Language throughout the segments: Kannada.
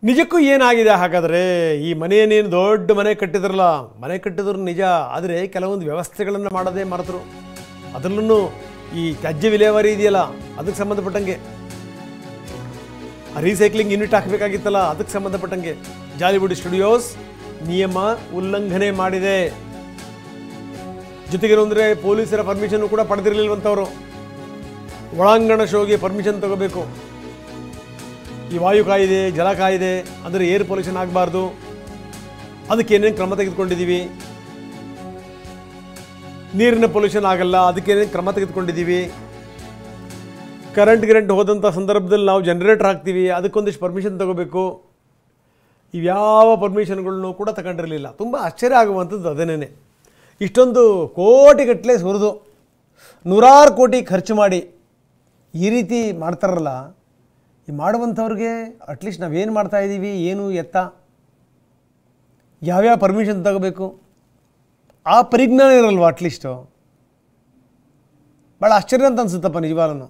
ನಿಜಕ್ಕೂ ಏನಾಗಿದೆ ಹಾಗಾದರೆ? ಈ ಮನೆಯನ್ನೇನು ದೊಡ್ಡ ಮನೆ ಕಟ್ಟಿದ್ರಲ್ಲ, ಮನೆ ಕಟ್ಟಿದ್ರು ನಿಜ, ಆದರೆ ಕೆಲವೊಂದು ವ್ಯವಸ್ಥೆಗಳನ್ನು ಮಾಡದೆ ಮರೆತರು. ಅದರಲ್ಲೂ ಈ ತ್ಯಾಜ್ಯ ವಿಲೇವಾರಿ ಇದೆಯಲ್ಲ, ಅದಕ್ಕೆ ಸಂಬಂಧಪಟ್ಟಂಗೆ ರೀಸೈಕ್ಲಿಂಗ್ ಯೂನಿಟ್ ಹಾಕಬೇಕಾಗಿತ್ತಲ್ಲ, ಅದಕ್ಕೆ ಸಂಬಂಧಪಟ್ಟಂಗೆ ಜಾಲಿವುಡ್ ಸ್ಟುಡಿಯೋಸ್ ನಿಯಮ ಉಲ್ಲಂಘನೆ ಮಾಡಿದೆ. ಜೊತೆಗೆ ಅಂದರೆ ಪೊಲೀಸರ ಪರ್ಮಿಷನ್ ಕೂಡ ಪಡೆದಿರಲಿಲ್ವಂಥವರು. ಒಳಾಂಗಣ ಶೋಗೆ ಪರ್ಮಿಷನ್ ತಗೋಬೇಕು. ಈ ವಾಯು ಕಾಯಿದೆ, ಜಲ ಕಾಯಿದೆ, ಅಂದರೆ ಏರ್ ಪೊಲ್ಯೂಷನ್ ಆಗಬಾರ್ದು, ಅದಕ್ಕೆ ಏನೇನು ಕ್ರಮ ತೆಗೆದುಕೊಂಡಿದ್ದೀವಿ. ನೀರಿನ ಪೊಲ್ಯೂಷನ್ ಆಗಲ್ಲ, ಅದಕ್ಕೆ ಏನೇನು ಕ್ರಮ ತೆಗೆದುಕೊಂಡಿದ್ದೀವಿ. ಕರೆಂಟ್ ಹೋದಂಥ ಸಂದರ್ಭದಲ್ಲಿ ನಾವು ಜನರೇಟರ್ ಹಾಕ್ತೀವಿ, ಅದಕ್ಕೊಂದಿಷ್ಟು ಪರ್ಮಿಷನ್ ತಗೋಬೇಕು. ಇವ್ಯಾವ ಪರ್ಮಿಷನ್ಗಳನ್ನು ಕೂಡ ತಗೊಂಡಿರಲಿಲ್ಲ. ತುಂಬ ಆಶ್ಚರ್ಯ ಆಗುವಂಥದ್ದು ಅದನ್ನೇ. ಇಷ್ಟೊಂದು ಕೋಟಿಗಟ್ಟಲೆ ಸುರಿದು ನೂರಾರು ಕೋಟಿ ಖರ್ಚು ಮಾಡಿ ಈ ರೀತಿ ಮಾಡ್ತಾರಲ್ಲ, ಈ ಮಾಡುವಂಥವ್ರಿಗೆ ಅಟ್ಲೀಸ್ಟ್ ನಾವೇನು ಮಾಡ್ತಾಯಿದ್ದೀವಿ, ಏನು ಎತ್ತ, ಯಾವ್ಯಾವ ಪರ್ಮಿಷನ್ ತಗೋಬೇಕು, ಆ ಪರಿಜ್ಞಾನ ಇರಲ್ವ ಅಟ್ಲೀಸ್ಟು? ಭಾಳ ಆಶ್ಚರ್ಯ ಅಂತ ಅನಿಸುತ್ತಪ್ಪ ನಿಜವಾಗ್ಲೂ.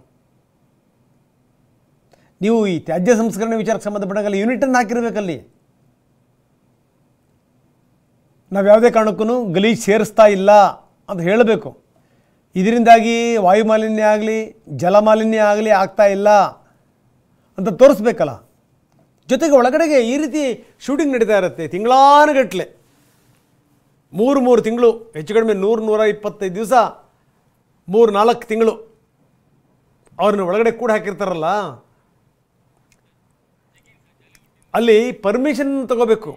ನೀವು ಈ ತ್ಯಾಜ್ಯ ಸಂಸ್ಕರಣೆ ವಿಚಾರಕ್ಕೆ ಸಂಬಂಧಪಟ್ಟಾಗಲ್ಲ ಯೂನಿಟನ್ನು ಹಾಕಿರಬೇಕಲ್ಲಿ. ನಾವು ಯಾವುದೇ ಕಾರಣಕ್ಕೂ ಗಲೀಜು ಸೇರಿಸ್ತಾ ಇಲ್ಲ ಅಂತ ಹೇಳಬೇಕು. ಇದರಿಂದಾಗಿ ವಾಯುಮಾಲಿನ್ಯ ಆಗಲಿ ಜಲಮಾಲಿನ್ಯ ಆಗಲಿ ಆಗ್ತಾ ಇಲ್ಲ ಅಂತ ತೋರಿಸ್ಬೇಕಲ್ಲ. ಜೊತೆಗೆ ಒಳಗಡೆಗೆ ಈ ರೀತಿ ಶೂಟಿಂಗ್ ನಡೀತಾ ಇರುತ್ತೆ ತಿಂಗಳಾನುಗಟ್ಟಲೆ, 3 ತಿಂಗಳು, ಹೆಚ್ಚು ಕಡಿಮೆ 100-125 ದಿವಸ, 3-4 ತಿಂಗಳು ಅವ್ರನ್ನ ಒಳಗಡೆ ಕೂಡ ಹಾಕಿರ್ತಾರಲ್ಲ, ಅಲ್ಲಿ ಪರ್ಮಿಷನ್ ತಗೋಬೇಕು.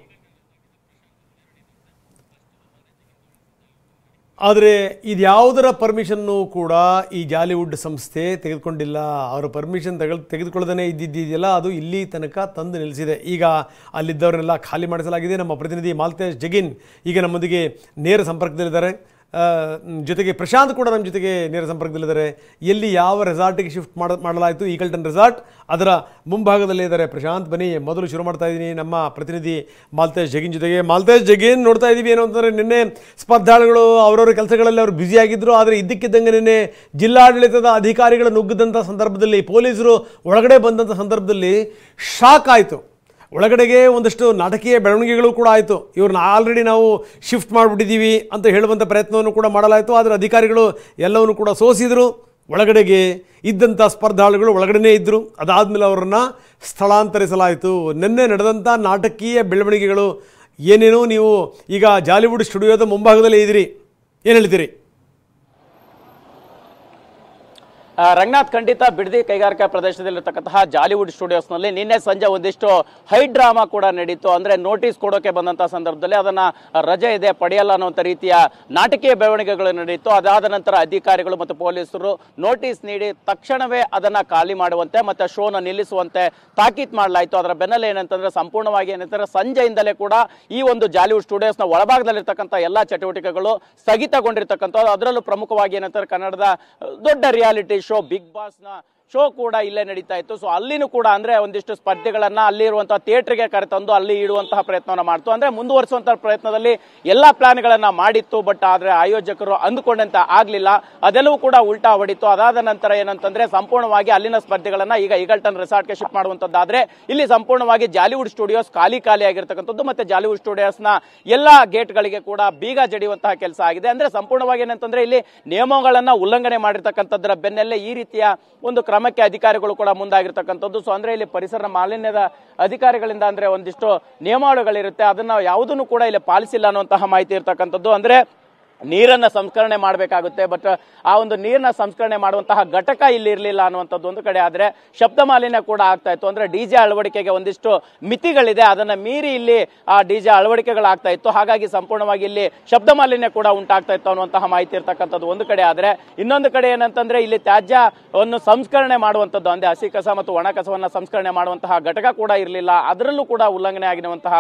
ಆದರೆ ಇದ್ಯಾವುದರ ಪರ್ಮಿಷನ್ನು ಕೂಡ ಈ ಜಾಲಿವುಡ್ ಸಂಸ್ಥೆ ತೆಗೆದುಕೊಂಡಿಲ್ಲ. ಅವರ ಪರ್ಮಿಷನ್ ತೆಗೆದುಕೊಳ್ಳದೇ ಇದ್ದಿದೆಯಲ್ಲ, ಅದು ಇಲ್ಲಿ ತನಕ ತಂದು ನಿಲ್ಲಿಸಿದೆ. ಈಗ ಅಲ್ಲಿದ್ದವರೆಲ್ಲ ಖಾಲಿ ಮಾಡಿಸಲಾಗಿದೆ. ನಮ್ಮ ಪ್ರತಿನಿಧಿ ಮಾಲ್ತೇಶ್ ಜಗಿನ್ ಈಗ ನಮ್ಮೊಂದಿಗೆ ನೇರ ಸಂಪರ್ಕದಲ್ಲಿದ್ದಾರೆ. ಜೊತೆಗೆ ಪ್ರಶಾಂತ್ ಕೂಡ ನಮ್ಮ ಜೊತೆಗೆ ನೇರ ಸಂಪರ್ಕದಲ್ಲಿದ್ದಾರೆ. ಎಲ್ಲಿ ಯಾವ ರೆಸಾರ್ಟಿಗೆ ಶಿಫ್ಟ್ ಮಾಡಲಾಯಿತು, ಈಗಲ್ಟನ್ ರೆಸಾರ್ಟ್, ಅದರ ಮುಂಭಾಗದಲ್ಲೇ ಇದ್ದಾರೆ ಪ್ರಶಾಂತ್. ಬನ್ನಿ, ಮೊದಲು ಶುರು ಮಾಡ್ತಾ ಇದ್ದೀನಿ ನಮ್ಮ ಪ್ರತಿನಿಧಿ ಮಾಲ್ತೇಶ್ ಜಗಿನ್ ಜೊತೆಗೆ. ಮಾಲ್ತೇಶ್ ಜಗಿನ್, ನೋಡ್ತಾ ಇದ್ದೀವಿ ಏನು ಅಂತಂದರೆ, ನಿನ್ನೆ ಸ್ಪರ್ಧಾಳುಗಳು ಅವರವರ ಕೆಲಸಗಳಲ್ಲಿ ಅವರು ಬ್ಯುಸಿಯಾಗಿದ್ದರು. ಆದರೆ ಇದ್ದಕ್ಕಿದ್ದಂಗೆ ನಿನ್ನೆ ಜಿಲ್ಲಾಡಳಿತದ ಅಧಿಕಾರಿಗಳು ನುಗ್ಗಿದಂಥ ಸಂದರ್ಭದಲ್ಲಿ, ಪೊಲೀಸರು ಒಳಗಡೆ ಬಂದಂಥ ಸಂದರ್ಭದಲ್ಲಿ ಶಾಕ್ ಆಯಿತು. ಒಳಗಡೆಗೆ ಒಂದಷ್ಟು ನಾಟಕೀಯ ಬೆಳವಣಿಗೆಗಳು ಕೂಡ ಆಯಿತು. ಇವ್ರನ್ನ ಆಲ್ರೆಡಿ ನಾವು ಶಿಫ್ಟ್ ಮಾಡಿಬಿಟ್ಟಿದ್ದೀವಿ ಅಂತ ಹೇಳುವಂಥ ಪ್ರಯತ್ನವನ್ನು ಕೂಡ ಮಾಡಲಾಯಿತು. ಆದರೆ ಅಧಿಕಾರಿಗಳು ಎಲ್ಲವನ್ನು ಕೂಡ ಸೋಸಿದರು. ಒಳಗಡೆಗೆ ಇದ್ದಂಥ ಸ್ಪರ್ಧಾಳುಗಳು ಒಳಗಡೆನೇ ಇದ್ದರು. ಅದಾದಮೇಲೆ ಅವರನ್ನು ಸ್ಥಳಾಂತರಿಸಲಾಯಿತು. ನಿನ್ನೆ ನಡೆದಂಥ ನಾಟಕೀಯ ಬೆಳವಣಿಗೆಗಳು ಏನೇನೋ, ನೀವು ಈಗ ಜಾಲಿವುಡ್ ಸ್ಟುಡಿಯೋದ ಮುಂಭಾಗದಲ್ಲೇ ಇದ್ದೀರಿ, ಏನು ಹೇಳ್ತೀರಿ? ರಂಗನಾಥ್, ಖಂಡಿತ ಬಿಡದಿ ಕೈಗಾರಿಕಾ ಪ್ರದೇಶದಲ್ಲಿರ್ತಕ್ಕಂತಹ ಜಾಲಿವುಡ್ ಸ್ಟುಡಿಯೋಸ್ನಲ್ಲಿ ನಿನ್ನೆ ಸಂಜೆ ಒಂದಿಷ್ಟು ಹೈ ಡ್ರಾಮಾ ಕೂಡ ನಡೀತು. ಅಂದರೆ ನೋಟಿಸ್ ಕೊಡೋಕೆ ಬಂದಂಥ ಸಂದರ್ಭದಲ್ಲಿ ಅದನ್ನು ರಜೆ ಇದೆ ಪಡೆಯಲ್ಲ ಅನ್ನುವಂಥ ರೀತಿಯ ನಾಟಕೀಯ ಬೆಳವಣಿಗೆಗಳು ನಡೀತು. ಅದಾದ ನಂತರ ಅಧಿಕಾರಿಗಳು ಮತ್ತು ಪೊಲೀಸರು ನೋಟಿಸ್ ನೀಡಿ ತಕ್ಷಣವೇ ಅದನ್ನು ಖಾಲಿ ಮಾಡುವಂತೆ ಮತ್ತು ಶೋನ ನಿಲ್ಲಿಸುವಂತೆ ತಾಕೀತು ಮಾಡಲಾಯಿತು. ಅದರ ಬೆನ್ನಲ್ಲೇ ಏನಂತಂದರೆ ಸಂಪೂರ್ಣವಾಗಿ ಏನಂತಾರೆ, ಸಂಜೆಯಿಂದಲೇ ಕೂಡ ಈ ಒಂದು ಜಾಲಿವುಡ್ ಸ್ಟುಡಿಯೋಸ್ನ ಒಳಭಾಗದಲ್ಲಿರ್ತಕ್ಕಂಥ ಎಲ್ಲ ಚಟುವಟಿಕೆಗಳು ಸ್ಥಗಿತಗೊಂಡಿರ್ತಕ್ಕಂಥದ್ದು. ಅದರಲ್ಲೂ ಪ್ರಮುಖವಾಗಿ ಏನಂತಾರೆ, ಕನ್ನಡದ ದೊಡ್ಡ ರಿಯಾಲಿಟಿ ಶೋ ಬಿಗ್ ಬಾಸ್ ನ ಶೋ ಕೂಡ ಇಲ್ಲೇ ನಡೀತಾ ಇತ್ತು. ಸೊ ಅಲ್ಲಿನೂ ಕೂಡ ಅಂದ್ರೆ ಒಂದಿಷ್ಟು ಸ್ಪರ್ಧೆಗಳನ್ನ ಅಲ್ಲಿರುವಂತಹ ಥಿಯೇಟರ್ಗೆ ಕರೆತಂದು ಅಲ್ಲಿ ಇಡುವಂತಹ ಪ್ರಯತ್ನವನ್ನ ಮಾಡ್ತು. ಅಂದ್ರೆ ಮುಂದುವರಿಸುವಂತಹ ಪ್ರಯತ್ನದಲ್ಲಿ ಎಲ್ಲಾ ಪ್ಲಾನ್ಗಳನ್ನ ಮಾಡಿತ್ತು. ಬಟ್ ಆದ್ರೆ ಆಯೋಜಕರು ಅಂದುಕೊಂಡಂತ ಆಗ್ಲಿಲ್ಲ, ಅದೆಲ್ಲವೂ ಕೂಡ ಉಲ್ಟಾ ಹೊಡಿತು. ಅದಾದ ನಂತರ ಏನಂತಂದ್ರೆ, ಸಂಪೂರ್ಣವಾಗಿ ಅಲ್ಲಿನ ಸ್ಪರ್ಧೆಗಳನ್ನ ಈಗ ಈಗಲ್ಟನ್ ರೆಸಾರ್ಟ್ಗೆ ಶಿಫ್ಟ್ ಮಾಡುವಂತದ್ದಾದ್ರೆ, ಇಲ್ಲಿ ಸಂಪೂರ್ಣವಾಗಿ ಜಾಲಿವುಡ್ ಸ್ಟುಡಿಯೋಸ್ ಖಾಲಿ ಆಗಿರ್ತಕ್ಕಂಥದ್ದು. ಮತ್ತೆ ಜಾಲಿವುಡ್ ಸ್ಟುಡಿಯೋಸ್ ನ ಎಲ್ಲಾ ಗೇಟ್ ಗಳಿಗೆ ಕೂಡ ಬೀಗ ಜಡಿಯುವಂತಹ ಕೆಲಸ ಆಗಿದೆ. ಅಂದ್ರೆ ಸಂಪೂರ್ಣವಾಗಿ ಏನಂತಂದ್ರೆ, ಇಲ್ಲಿ ನಿಯಮಗಳನ್ನ ಉಲ್ಲಂಘನೆ ಮಾಡಿರ್ತಕ್ಕಂಥದ್ರ ಬೆನ್ನಲ್ಲೇ ಈ ರೀತಿಯ ಒಂದು ಕ್ರಮಕ್ಕೆ ಅಧಿಕಾರಿಗಳು ಕೂಡ ಮುಂದಾಗಿರ್ತಕ್ಕಂಥದ್ದು. ಸೊ ಅಂದ್ರೆ ಇಲ್ಲಿ ಪರಿಸರ ಮಾಲಿನ್ಯದ ಅಧಿಕಾರಿಗಳಿಂದ ಅಂದ್ರೆ ಒಂದಿಷ್ಟು ನಿಯಮಾವಳಿಗಳಿರುತ್ತೆ, ಅದನ್ನ ಯಾವುದನ್ನು ಕೂಡ ಇಲ್ಲಿ ಪಾಲಿಸಿಲ್ಲ ಅನ್ನುವಂತಹ ಮಾಹಿತಿ ಇರ್ತಕ್ಕಂಥದ್ದು. ಅಂದ್ರೆ ನೀರನ್ನ ಸಂಸ್ಕರಣೆ ಮಾಡಬೇಕಾಗುತ್ತೆ, ಬಟ್ ಆ ಒಂದು ನೀರನ್ನ ಸಂಸ್ಕರಣೆ ಮಾಡುವಂತಹ ಘಟಕ ಇಲ್ಲಿ ಇರಲಿಲ್ಲ ಅನ್ನುವಂಥದ್ದು ಒಂದು ಕಡೆ. ಆದ್ರೆ ಶಬ್ದ ಮಾಲಿನ್ಯ ಕೂಡ ಆಗ್ತಾ ಇತ್ತು. ಅಂದ್ರೆ ಡಿಜೆ ಅಳವಡಿಕೆಗೆ ಒಂದಿಷ್ಟು ಮಿತಿಗಳಿದೆ, ಅದನ್ನ ಮೀರಿ ಇಲ್ಲಿ ಆ ಡಿಜೆ ಅಳವಡಿಕೆಗಳಾಗ್ತಾ ಇತ್ತು. ಹಾಗಾಗಿ ಸಂಪೂರ್ಣವಾಗಿ ಇಲ್ಲಿ ಶಬ್ದ ಮಾಲಿನ್ಯ ಕೂಡ ಉಂಟಾಗ್ತಾ ಇತ್ತು ಅನ್ನುವಂತಹ ಮಾಹಿತಿ ಇರ್ತಕ್ಕಂಥದ್ದು ಒಂದು ಕಡೆ. ಆದ್ರೆ ಇನ್ನೊಂದು ಕಡೆ ಏನಂತಂದ್ರೆ, ಇಲ್ಲಿ ತ್ಯಾಜ್ಯವನ್ನು ಸಂಸ್ಕರಣೆ ಮಾಡುವಂಥದ್ದು, ಅಂದ್ರೆ ಹಸಿ ಕಸ ಮತ್ತು ಒಣ ಕಸವನ್ನ ಸಂಸ್ಕರಣೆ ಮಾಡುವಂತಹ ಘಟಕ ಕೂಡ ಇರಲಿಲ್ಲ. ಅದರಲ್ಲೂ ಕೂಡ ಉಲ್ಲಂಘನೆ ಆಗಿರುವಂತಹ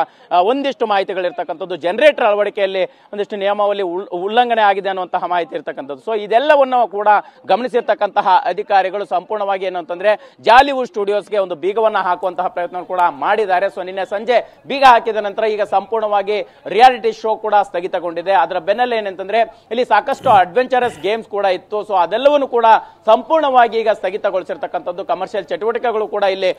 ಒಂದಿಷ್ಟು ಮಾಹಿತಿಗಳಿರ್ತಕ್ಕಂಥದ್ದು. ಜನರೇಟರ್ ಅಳವಡಿಕೆಯಲ್ಲಿ ಒಂದಿಷ್ಟು ನಿಯಮಾವಳಿ ಉಲ್ಲಂಘನೆ ಆಗಿದೆ ಅನ್ನುವಂತಹ ಮಾಹಿತಿ ಇರ್ತಕ್ಕಂಥದ್ದು. ಸೊ ಇದೆಲ್ಲವನ್ನು ಕೂಡ ಗಮನಿಸಿರ್ತಕ್ಕಂತಹ ಅಧಿಕಾರಿಗಳು ಸಂಪೂರ್ಣವಾಗಿ ಏನು ಅಂತಂದ್ರೆ ಜಾಲಿವುಡ್ ಸ್ಟುಡಿಯೋಸ್ಗೆ ಒಂದು ಬೀಗವನ್ನ ಹಾಕುವಂತಹ ಪ್ರಯತ್ನ ಕೂಡ ಮಾಡಿದ್ದಾರೆ. ಸೊ ನಿನ್ನೆ ಸಂಜೆ ಬೀಗ ಹಾಕಿದ ನಂತರ ಈಗ ಸಂಪೂರ್ಣವಾಗಿ ರಿಯಾಲಿಟಿ ಶೋ ಕೂಡ ಸ್ಥಗಿತಗೊಂಡಿದೆ. ಅದರ ಬೆನ್ನಲ್ಲೇ ಏನಂತಂದ್ರೆ ಇಲ್ಲಿ ಸಾಕಷ್ಟು ಅಡ್ವೆಂಚರಸ್ ಗೇಮ್ಸ್ ಕೂಡ ಇತ್ತು. ಸೊ ಅದೆಲ್ಲವನ್ನು ಕೂಡ ಸಂಪೂರ್ಣವಾಗಿ ಈಗ ಸ್ಥಗಿತಗೊಳಿಸಿರ್ತಕ್ಕಂಥದ್ದು. ಕಮರ್ಷಿಯಲ್ ಚಟುವಟಿಕೆಗಳು ಕೂಡ ಇಲ್ಲಿ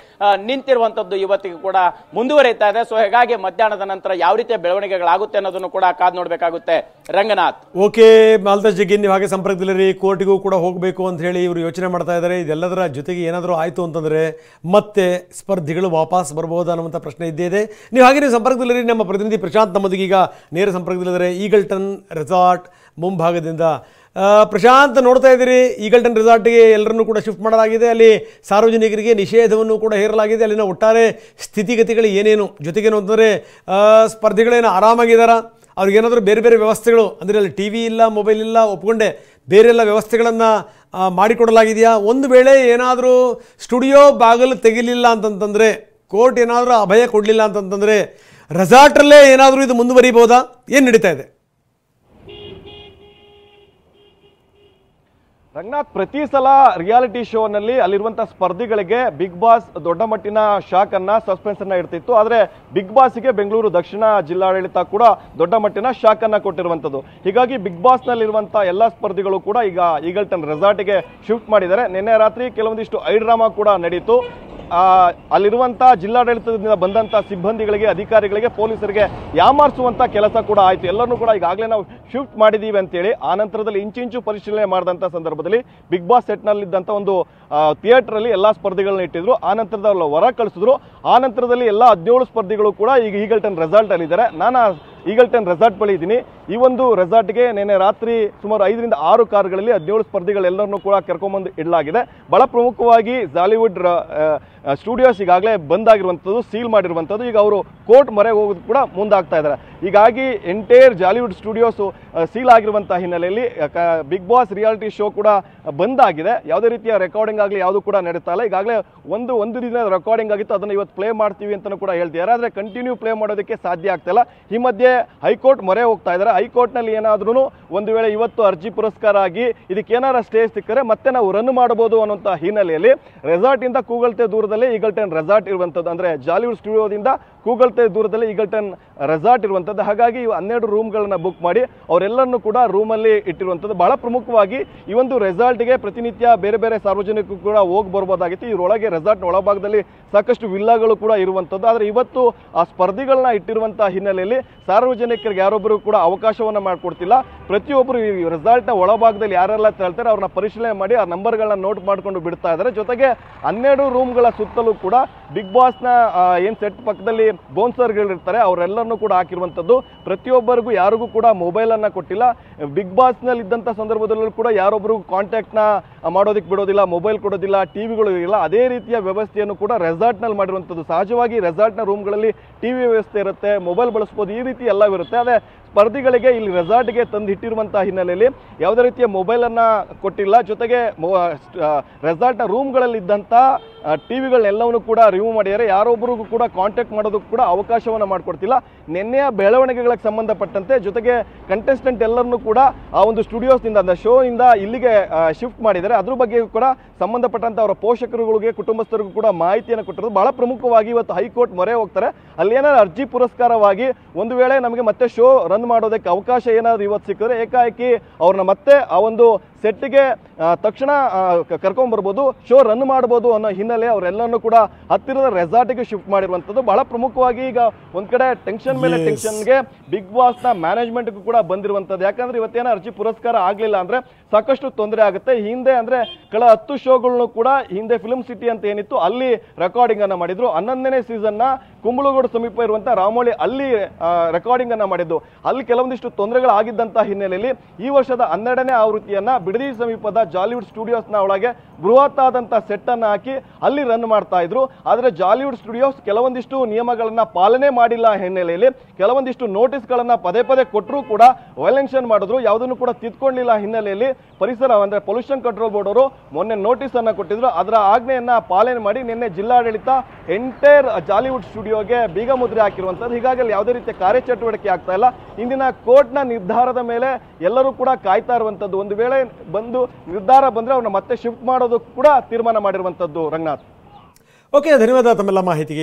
ನಿಂತಿರುವಂತದ್ದು ಇವತ್ತಿಗೂ ಕೂಡ ಮುಂದುವರಿತಾ ಇದೆ. ಸೊ ಹೀಗಾಗಿ ಮಧ್ಯಾಹ್ನದ ನಂತರ ಯಾವ ರೀತಿಯ ಬೆಳವಣಿಗೆಗಳಾಗುತ್ತೆ ಅನ್ನೋದನ್ನು ಕೂಡ ಕಾದ್ ನೋಡ್ಬೇಕಾಗುತ್ತೆ. ರಂಗನಾಥ್, ಓಕೆ, ಮಾಲ್ತೇಶ್ ಜಗ್ಗಿ, ನೀವು ಹಾಗೆ ಸಂಪರ್ಕದಲ್ಲಿರಿ. ಕೋರ್ಟಿಗೂ ಕೂಡ ಹೋಗಬೇಕು ಅಂತ ಹೇಳಿ ಇವರು ಯೋಚನೆ ಮಾಡ್ತಾ ಇದ್ದಾರೆ. ಇದೆಲ್ಲದರ ಜೊತೆಗೆ ಏನಾದರೂ ಆಯಿತು ಅಂತಂದರೆ ಮತ್ತೆ ಸ್ಪರ್ಧಿಗಳು ವಾಪಸ್ ಬರ್ಬೋದಾ ಅನ್ನುವಂಥ ಪ್ರಶ್ನೆ ಇದ್ದೇ ಇದೆ. ನೀವು ಸಂಪರ್ಕದಲ್ಲಿರಿ. ನಮ್ಮ ಪ್ರತಿನಿಧಿ ಪ್ರಶಾಂತ್ ನಮ್ಮದಿಗೆ ಈಗ ನೇರ ಸಂಪರ್ಕದಲ್ಲಿದ್ದಾರೆ ಈಗಲ್ಟನ್ ರೆಸಾರ್ಟ್ ಮುಂಭಾಗದಿಂದ. ಪ್ರಶಾಂತ್, ನೋಡ್ತಾ ಇದ್ದೀರಿ, ಈಗಲ್ಟನ್ ರೆಸಾರ್ಟ್ಗೆ ಎಲ್ಲರನ್ನೂ ಕೂಡ ಶಿಫ್ಟ್ ಮಾಡಲಾಗಿದೆ. ಅಲ್ಲಿ ಸಾರ್ವಜನಿಕರಿಗೆ ನಿಷೇಧವನ್ನು ಕೂಡ ಹೇರಲಾಗಿದೆ. ಅಲ್ಲಿನ ಒಟ್ಟಾರೆ ಸ್ಥಿತಿಗತಿಗಳು ಏನೇನು, ಜೊತೆಗೇನು ಅಂತಂದರೆ ಸ್ಪರ್ಧಿಗಳೇನು ಆರಾಮಾಗಿದ್ದಾರಾ, ಅವ್ರಿಗೇನಾದರೂ ಬೇರೆ ಬೇರೆ ವ್ಯವಸ್ಥೆಗಳು ಅಂದರೆ ಅಲ್ಲಿ ಟಿ ವಿ ಇಲ್ಲ, ಮೊಬೈಲ್ ಇಲ್ಲ, ಒಪ್ಕೊಂಡೆ ಬೇರೆಲ್ಲ ವ್ಯವಸ್ಥೆಗಳನ್ನು ಮಾಡಿಕೊಡಲಾಗಿದೆಯಾ? ಒಂದು ವೇಳೆ ಏನಾದರೂ ಸ್ಟುಡಿಯೋ ಬಾಗಿಲು ತೆಗಿಲಿಲ್ಲ ಅಂತಂತಂದರೆ, ಕೋರ್ಟ್ ಏನಾದರೂ ಅಭಯ ಕೊಡಲಿಲ್ಲ ಅಂತಂತಂದರೆ ರೆಸಾರ್ಟಲ್ಲೇ ಏನಾದರೂ ಇದು ಮುಂದುವರಿಬೋದಾ? ಏನು ನಡೀತಾ ಇದೆ? ರಂಗನಾಥ್, ಪ್ರತಿ ಸಲ ರಿಯಾಲಿಟಿ ಶೋನಲ್ಲಿ ಅಲ್ಲಿರುವಂತಹ ಸ್ಪರ್ಧಿಗಳಿಗೆ ಬಿಗ್ ಬಾಸ್ ದೊಡ್ಡ ಮಟ್ಟಿನ ಶಾಕ್ ಅನ್ನ, ಸಸ್ಪೆನ್ಸ್ ಅನ್ನ ಇಡ್ತಿತ್ತು. ಆದ್ರೆ ಬಿಗ್ ಬಾಸ್ಗೆ ಬೆಂಗಳೂರು ದಕ್ಷಿಣ ಜಿಲ್ಲಾಡಳಿತ ಕೂಡ ದೊಡ್ಡ ಮಟ್ಟಿನ ಶಾಕ್ ಅನ್ನ ಕೊಟ್ಟಿರುವಂತದ್ದು. ಹೀಗಾಗಿ ಬಿಗ್ ಬಾಸ್ ನಲ್ಲಿರುವಂತಹ ಎಲ್ಲಾ ಸ್ಪರ್ಧಿಗಳು ಕೂಡ ಈಗ ಈಗಲ್ಟನ್ ರೆಸಾರ್ಟ್ಗೆ ಶಿಫ್ಟ್ ಮಾಡಿದ್ದಾರೆ. ನಿನ್ನೆ ರಾತ್ರಿ ಕೆಲವೊಂದಿಷ್ಟು ಐ ಡ್ರಾಮಾ ಕೂಡ ನಡೀತು. ಅಲ್ಲಿರುವಂತಹ ಜಿಲ್ಲಾಡಳಿತದಿಂದ ಬಂದಂತ ಸಿಬ್ಬಂದಿಗಳಿಗೆ, ಅಧಿಕಾರಿಗಳಿಗೆ, ಪೊಲೀಸರಿಗೆ ಯಾಮಾರಿಸುವಂತ ಕೆಲಸ ಕೂಡ ಆಯ್ತು. ಎಲ್ಲರನ್ನೂ ಕೂಡ ಈಗಾಗಲೇ ನಾವು ಶಿಫ್ಟ್ ಮಾಡಿದೀವಿ ಅಂತೇಳಿ ಆ ನಂತರದಲ್ಲಿ ಇಂಚಿಂಚು ಪರಿಶೀಲನೆ ಮಾಡಿದಂತ ಸಂದರ್ಭದಲ್ಲಿ ಬಿಗ್ ಬಾಸ್ ಸೆಟ್ ನಲ್ಲಿದ್ದಂತ ಒಂದು ಥಿಯೇಟರ್ ಅಲ್ಲಿ ಎಲ್ಲಾ ಸ್ಪರ್ಧಿಗಳನ್ನ ಇಟ್ಟಿದ್ರು. ಆ ನಂತರದಲ್ಲಿ ಹೊರ ಕಳಿಸಿದ್ರು. ಆ ನಂತರದಲ್ಲಿ ಎಲ್ಲ 17 ಸ್ಪರ್ಧಿಗಳು ಕೂಡ ಈಗ ಈಗಲ್ಟನ್ ರೆಸಾರ್ಟ್ ಅಲ್ಲಿ ಇದ್ದಾರೆ. ನಾನು ಈಗಲ್ಟನ್ ರೆಸಾರ್ಟ್ ಬಳಿ ಇದ್ದೀನಿ. ಈ ಒಂದು ರೆಸಾರ್ಟ್ಗೆ ನಿನ್ನೆ ರಾತ್ರಿ ಸುಮಾರು 5 ರಿಂದ 6 ಕಾರುಗಳಲ್ಲಿ 17 ಸ್ಪರ್ಧಿಗಳೆಲ್ಲರನ್ನೂ ಕೂಡ ಕರ್ಕೊಂಡ್ಬಂದು ಇಡಲಾಗಿದೆ. ಬಹಳ ಪ್ರಮುಖವಾಗಿ ಜಾಲಿವುಡ್ ಸ್ಟುಡಿಯೋಸ್ ಈಗಾಗಲೇ ಬಂದ್ ಆಗಿರುವಂಥದ್ದು, ಸೀಲ್ ಮಾಡಿರುವಂಥದ್ದು. ಈಗ ಅವರು ಕೋರ್ಟ್ ಮೊರೆ ಹೋಗೋದು ಕೂಡ ಮುಂದಾಗ್ತಾ ಇದ್ದಾರೆ. ಹೀಗಾಗಿ ಎಂಟೈರ್ ಜಾಲಿವುಡ್ ಸ್ಟುಡಿಯೋಸ್ ಸೀಲ್ ಆಗಿರುವಂತಹ ಹಿನ್ನೆಲೆಯಲ್ಲಿ ಬಿಗ್ ಬಾಸ್ ರಿಯಾಲಿಟಿ ಶೋ ಕೂಡ ಬಂದ್ ಆಗಿದೆ. ಯಾವುದೇ ರೀತಿಯ ರೆಕಾರ್ಡಿಂಗ್ ಆಗಲಿ ಯಾವುದು ಕೂಡ ನಡೀತಾ ಇಲ್ಲ. ಈಗಾಗಲೇ ಒಂದು ದಿನ ರೆಕಾರ್ಡಿಂಗ್ ಆಗಿತ್ತು, ಅದನ್ನು ಇವತ್ತು ಪ್ಲೇ ಮಾಡ್ತೀವಿ ಅಂತಲೂ ಕೂಡ ಹೇಳ್ತಿದ್ದಾರೆ. ಆದರೆ ಕಂಟಿನ್ಯೂ ಪ್ಲೇ ಮಾಡೋದಕ್ಕೆ ಸಾಧ್ಯ ಆಗ್ತಾ ಇಲ್ಲ. ಈ ಮಧ್ಯೆ ಹೈಕೋರ್ಟ್ ಮೊರೆ ಹೋಗ್ತಾ ಇದ್ದಾರೆ. ಹೈಕೋರ್ಟ್ನಲ್ಲಿ ಏನಾದ್ರೂ ಒಂದು ವೇಳೆ ಇವತ್ತು ಅರ್ಜಿ ಪುರಸ್ಕಾರ ಆಗಿ ಇದಕ್ಕೇನಾರ ಸ್ಟೇ ಸಿಕ್ಕರೆ ಮತ್ತೆ ನಾವು ರನ್ ಮಾಡಬಹುದು ಅನ್ನುವಂಥ ಹಿನ್ನೆಲೆಯಲ್ಲಿ ರೆಸಾರ್ಟ್ ಇಂದ ಕೂಗಲ್ತೆ ದೂರದಲ್ಲಿ ಈಗಲ್ಟನ್ ರೆಸಾರ್ಟ್ ಇರುವಂಥದ್ದು, ಅಂದ್ರೆ ಜಾಲಿವುಡ್ ಸ್ಟುಡಿಯೋದಿಂದ ಕೂಗಲ್ತೆ ದೂರದಲ್ಲಿ ಈಗಲ್ಟನ್ ರೆಸಾರ್ಟ್ ಇರುವಂಥದ್ದು. ಹಾಗಾಗಿ 12 ರೂಮ್ಗಳನ್ನ ಬುಕ್ ಮಾಡಿ ಅವರೆಲ್ಲರನ್ನೂ ಕೂಡ ರೂಮಲ್ಲಿ ಇಟ್ಟಿರುವಂಥದ್ದು. ಬಹಳ ಪ್ರಮುಖವಾಗಿ ಈ ಒಂದು ರೆಸಾರ್ಟ್ಗೆ ಪ್ರತಿನಿತ್ಯ ಬೇರೆ ಬೇರೆ ಸಾರ್ವಜನಿಕರು ಕೂಡ ಹೋಗಿ ಬರ್ಬೋದಾಗಿತ್ತು. ಇದರೊಳಗೆ ರೆಸಾರ್ಟ್ನ ಒಳಭಾಗದಲ್ಲಿ ಸಾಕಷ್ಟು ವಿಲ್ಲಾಗಳು ಕೂಡ ಇರುವಂಥದ್ದು. ಆದರೆ ಇವತ್ತು ಆ ಸ್ಪರ್ಧಿಗಳನ್ನ ಇಟ್ಟಿರುವಂತಹ ಹಿನ್ನೆಲೆಯಲ್ಲಿ ಸಾರ್ವಜನಿಕರಿಗೆ ಯಾರೊಬ್ಬರು ಕೂಡ ಅವಕಾಶವನ್ನ ಮಾಡಿಕೊಡ್ತಿಲ್ಲ. ಪ್ರತಿಯೊಬ್ಬರು ಈ ರೆಸಾರ್ಟ್ನ ಒಳಭಾಗದಲ್ಲಿ ಯಾರೆಲ್ಲ ತೆರಳ್ತಾರೆ ಅವ್ರನ್ನ ಪರಿಶೀಲನೆ ಮಾಡಿ ಆ ನಂಬರ್ಗಳನ್ನ ನೋಟ್ ಮಾಡ್ಕೊಂಡು ಬಿಡ್ತಾ ಇದ್ದಾರೆ. ಜೊತೆಗೆ 12 ರೂಮ್ಗಳ ಸುತ್ತಲೂ ಕೂಡ ಬಿಗ್ ಬಾಸ್ನ ಏನ್ ಸೆಟ್ ಪಕ್ಕದಲ್ಲಿ ಬೌನ್ಸರ್ಗಳಿರ್ತಾರೆ ಅವರೆಲ್ಲರನ್ನೂ ಕೂಡ ಹಾಕಿರುವಂಥದ್ದು. ಪ್ರತಿಯೊಬ್ಬರಿಗೂ ಯಾರಿಗೂ ಕೂಡ ಮೊಬೈಲ್ ಅನ್ನ ಕೊಟ್ಟಿಲ್ಲ. ಬಿಗ್ ಬಾಸ್ ನಲ್ಲಿ ಇದ್ದಂಥ ಸಂದರ್ಭದಲ್ಲೂ ಕೂಡ ಯಾರೊಬ್ಬರು ಕಾಂಟ್ಯಾಕ್ಟ್ ನ ಮಾಡೋದಕ್ಕೆ ಬಿಡೋದಿಲ್ಲ, ಮೊಬೈಲ್ ಕೊಡೋದಿಲ್ಲ, ಟಿವಿಗಳು ಇಲ್ಲ. ಅದೇ ರೀತಿಯ ವ್ಯವಸ್ಥೆಯನ್ನು ಕೂಡ ರೆಸಾರ್ಟ್ ನಲ್ಲಿ ಮಾಡಿರುವಂಥದ್ದು. ಸಹಜವಾಗಿ ರೆಸಾರ್ಟ್ನ ರೂಮ್ಗಳಲ್ಲಿ ಟಿವಿ ವ್ಯವಸ್ಥೆ ಇರುತ್ತೆ, ಮೊಬೈಲ್ ಬಳಸಬಹುದು, ಈ ರೀತಿ ಎಲ್ಲವಿರುತ್ತೆ. ಅದೇ ಸ್ಪರ್ಧಿಗಳಿಗೆ ಇಲ್ಲಿ ರೆಸಾರ್ಟ್ಗೆ ತಂದು ಇಟ್ಟಿರುವಂತಹ ಹಿನ್ನೆಲೆಯಲ್ಲಿ ಯಾವುದೇ ರೀತಿಯ ಮೊಬೈಲ್ ಅನ್ನ ಕೊಟ್ಟಿಲ್ಲ. ಜೊತೆಗೆ ರೆಸಾರ್ಟ್ನ ರೂಮ್ಗಳಲ್ಲಿ ಇದ್ದಂಥ ಟಿವಿಗಳನ್ನೆಲ್ಲವನ್ನು ಕೂಡ ರಿಮೂವ್ ಮಾಡಿದ್ದಾರೆ. ಯಾರೊಬ್ಬರಿಗೂ ಕೂಡ ಕಾಂಟ್ಯಾಕ್ಟ್ ಮಾಡೋದಕ್ಕೂ ಕೂಡ ಅವಕಾಶವನ್ನ ಮಾಡಿಕೊಡ್ತಿಲ್ಲ. ನಿನ್ನೆಯ ಬೆಳವಣಿಗೆಗಳಿಗೆ ಸಂಬಂಧಪಟ್ಟಂತೆ ಜೊತೆಗೆ ಕಂಟೆಸ್ಟೆಂಟ್ ಎಲ್ಲರನ್ನೂ ಕೂಡ ಆ ಒಂದು ಸ್ಟುಡಿಯೋಸ್ನಿಂದ ಅಂದ್ರೆ ಶೋ ಇಂದ ಇಲ್ಲಿಗೆ ಶಿಫ್ಟ್ ಮಾಡಿದ್ದಾರೆ. ಅದ್ರ ಬಗ್ಗೆ ಕೂಡ ಸಂಬಂಧಪಟ್ಟಂತ ಅವರ ಪೋಷಕರುಗಳಿಗೆ, ಕುಟುಂಬಸ್ಥರಿಗೂ ಕೂಡ ಮಾಹಿತಿಯನ್ನು ಕೊಟ್ಟಿರೋದು. ಬಹಳ ಪ್ರಮುಖವಾಗಿ ಇವತ್ತು ಹೈಕೋರ್ಟ್ ಮೊರೆ ಹೋಗ್ತಾರೆ. ಅಲ್ಲಿ ಏನಾದ್ರು ಅರ್ಜಿ ಪುರಸ್ಕಾರವಾಗಿ ಒಂದು ವೇಳೆ ನಮಗೆ ಮತ್ತೆ ಶೋ ರನ್ ಮಾಡೋದಕ್ಕೆ ಅವಕಾಶ ಏನಾದ್ರು ಇವತ್ತು ಸಿಕ್ಕಿದ್ರೆ ಏಕಾಏಕಿ ಅವ್ರನ್ನ ಮತ್ತೆ ಆ ಒಂದು ಸೆಟ್ಗೆ ತಕ್ಷಣ ಕರ್ಕೊಂಡ್ ಬರ್ಬೋದು, ಶೋ ರನ್ ಮಾಡಬಹುದು ಅನ್ನೋ ಹಿನ್ನೆಲೆ ಅವರೆಲ್ಲರನ್ನೂ ಕೂಡ ಹತ್ತಿರದ ರೆಸಾರ್ಟ್ಗೆ ಶಿಫ್ಟ್ ಮಾಡಿರುವಂತದ್ದು. ಬಹಳ ಪ್ರಮುಖವಾಗಿ ಈಗ ಒಂದ್ ಕಡೆ ಟೆನ್ಷನ್ ಮೇಲೆ ಟೆನ್ಷನ್ಗೆ ಬಿಗ್ ಬಾಸ್ ನ ಮ್ಯಾನೇಜ್ಮೆಂಟ್ ಕೂಡ ಬಂದಿರುವಂತದ್ದು. ಯಾಕಂದ್ರೆ ಇವತ್ತೇನೋ ಅರ್ಜಿ ಪುರಸ್ಕಾರ ಆಗ್ಲಿಲ್ಲ ಅಂದ್ರೆ ಸಾಕಷ್ಟು ತೊಂದರೆ ಆಗುತ್ತೆ. ಹಿಂದೆ ಅಂದ್ರೆ ಕಳೆದ 10 ಶೋಗಳನ್ನು ಕೂಡ ಹಿಂದೆ ಫಿಲ್ಮ್ ಸಿಟಿ ಅಂತ ಏನಿತ್ತು ಅಲ್ಲಿ ರೆಕಾರ್ಡಿಂಗ್ ಅನ್ನ ಮಾಡಿದ್ರು. 11ನೇ ಸೀಸನ್ ನ ಕುಂಬಳಗೋಡು ಸಮೀಪ ಇರುವಂತಹ ರಾಮೋಳಿ ಅಲ್ಲಿ ರೆಕಾರ್ಡಿಂಗ್ ಅನ್ನ ಮಾಡಿದ್ದು. ಅಲ್ಲಿ ಕೆಲವೊಂದಿಷ್ಟು ತೊಂದರೆಗಳಾಗಿದ್ದಂತಹ ಹಿನ್ನೆಲೆಯಲ್ಲಿ ಈ ವರ್ಷದ 12ನೇ ಆವೃತ್ತಿಯನ್ನ ಬಿಡದಿ ಸಮೀಪದ ಜಾಲಿವುಡ್ ಸ್ಟುಡಿಯೋಸ್ ನ ಒಳಗೆ ಬೃಹತ್ ಆದಂತಹ ಸೆಟ್ ಅನ್ನ ಹಾಕಿ ಅಲ್ಲಿ ರನ್ ಮಾಡ್ತಾ ಇದ್ರು. ಆದ್ರೆ ಜಾಲಿವುಡ್ ಸ್ಟುಡಿಯೋಸ್ ಕೆಲವೊಂದಿಷ್ಟು ನಿಯಮಗಳನ್ನ ಪಾಲನೆ ಮಾಡಿಲ್ಲ ಹಿನ್ನೆಲೆಯಲ್ಲಿ ಕೆಲವೊಂದಿಷ್ಟು ನೋಟಿಸ್ ಗಳನ್ನ ಪದೇ ಪದೇ ಕೊಟ್ಟರು ಕೂಡ ವೈಲೇಷನ್ ಮಾಡಿದ್ರು. ಯಾವುದನ್ನು ಕೂಡ ತಿದ್ಕೊಂಡಿಲ್ಲ ಹಿನ್ನೆಲೆಯಲ್ಲಿ ಪರಿಸರ ಅಂದ್ರೆ ಪೊಲ್ಯೂಷನ್ ಕಂಟ್ರೋಲ್ ಬೋರ್ಡ್ ಅವರು ಮೊನ್ನೆ ನೋಟಿಸ್ ಅನ್ನ ಕೊಟ್ಟಿದ್ರು. ಅದರ ಆಜ್ಞೆಯನ್ನ ಪಾಲನೆ ಮಾಡಿ ನಿನ್ನೆ ಜಿಲ್ಲಾಡಳಿತ ಎಂಟೈರ್ ಜಾಲಿವುಡ್ ಸ್ಟುಡಿಯೋಗೆ ಬೀಗ ಮುದ್ರೆ ಹಾಕಿರುವಂಥದ್ದು. ಹೀಗಾಗಿ ಅಲ್ಲಿ ಯಾವುದೇ ರೀತಿಯ ಕಾರ್ಯಚಟುವಟಿಕೆ ಆಗ್ತಾ ಇಲ್ಲ. ಇಂದಿನ ಕೋರ್ಟ್ನ ನಿರ್ಧಾರದ ಮೇಲೆ ಎಲ್ಲರೂ ಕೂಡ ಕಾಯ್ತಾ ಇರುವಂಥದ್ದು. ಒಂದು ವೇಳೆ ಬಂದು ನಿರ್ಧಾರ ಬಂದರೆ ಅವ್ರನ್ನ ಮತ್ತೆ ಶಿಫ್ಟ್ ಮಾಡೋದಕ್ಕೂ ಕೂಡ ತೀರ್ಮಾನ ಮಾಡಿರುವಂಥದ್ದು. ರಂಗನಾಥ್, ಓಕೆ, ಧನ್ಯವಾದ ತಮ್ಮೆಲ್ಲ ಮಾಹಿತಿಗೆ.